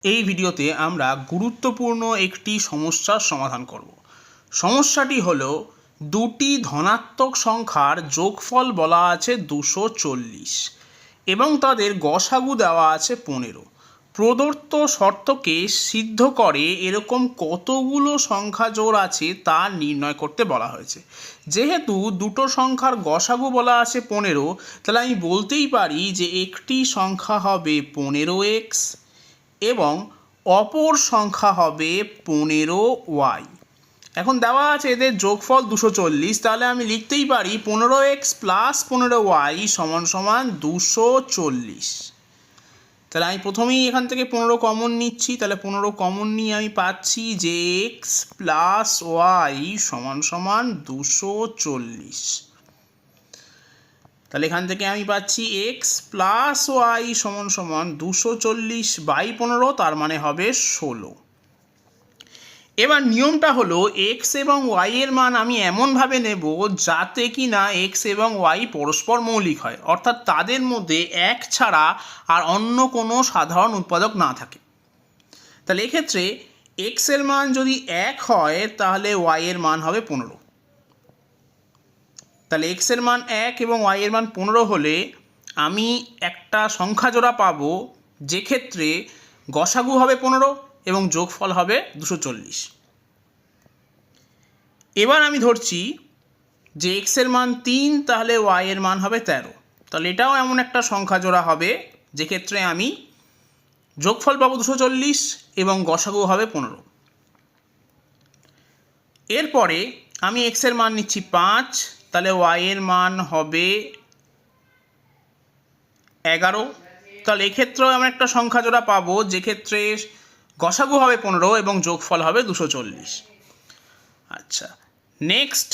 এই ভিডিওতে আমরা গুরুত্বপূর্ণ একটি সমস্যার সমাধান করব। সমস্যাটি হলো দুটি ধনাত্মক সংখ্যার যোগফল বলা আছে 240 এবং তাদের গসাগু দেওয়া আছে 15। প্রদত্ত শর্তকে সিদ্ধ করে এরকম কতগুলো সংখ্যা জোড় আছে তা নির্ণয় করতে বলা হয়েছে। যেহেতু দুটো সংখ্যার গসাগু বলা আছে 15, তাহলে আমি বলতেই পারি যে একটি সংখ্যা হবে 15x এবং অপর সংখ্যা হবে 15y। এখন দেওয়া আছে এদের যোগফল 240, তাহলে আমি লিখতেই পারি 15x প্লাস 15y সমান সমান 240। তাহলে আমি প্রথমেই এখান থেকে 15 কমন নিচ্ছি, তাহলে 15 কমন নিয়ে আমি পাচ্ছি যে x প্লাস y সমান সমান 240। তাহলে এখান থেকে আমি পাচ্ছি x প্লাস ওয়াই সমান সমান 240/15, তার মানে হবে 16। এবার নিয়মটা হলো x এবং y এর মান আমি এমনভাবে নেব যাতে কি না x এবং y পরস্পর মৌলিক হয়, অর্থাৎ তাদের মধ্যে এক ছাড়া আর অন্য কোনো সাধারণ উৎপাদক না থাকে। তাহলে এক্ষেত্রে x এর মান যদি 1 হয় তাহলে y এর মান হবে 15। তাহলে x এর মান 1 এবং y এর মান 15 হলে আমি একটা সংখ্যা জোড়া পাবো, যে ক্ষেত্রে গসাগু হবে 15 এবং যোগফল হবে 240। এবার আমি ধরছি যে x এর মান 3, তাহলে y এর মান হবে 13। তাহলে এটাও এমন একটা সংখ্যা জোড়া হবে যে ক্ষেত্রে আমি যোগফল পাবো 240 এবং গসাগু হবে 15। এরপরে আমি x এর মান নিচ্ছি 5, তাহলে y এর মান হবে 11। তাহলে এক্ষেত্রেও আমরা একটা সংখ্যা জোড়া পাবো যে ক্ষেত্রে গসাগু হবে 15 এবং যোগফল হবে 240। আচ্ছা, নেক্সট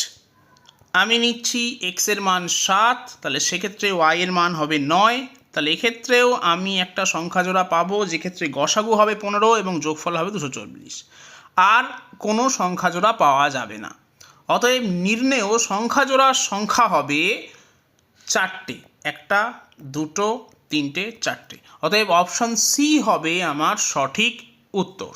আমি নিচ্ছি x এর মান 7, তাহলে সেক্ষেত্রে y এর মান হবে 9। তাহলে এক্ষেত্রেও আমি একটা সংখ্যা জোড়া পাবো যে ক্ষেত্রে গসাগু হবে 15 এবং যোগফল হবে 240। আর কোনো সংখ্যা জোড়া পাওয়া যাবে না। অতএব নির্ণেয় সংখ্যা জোড়ার সংখ্যা হবে 4টে, 1, 2, 3, 4টে। অতএব অপশন সি হবে আমার সঠিক উত্তর।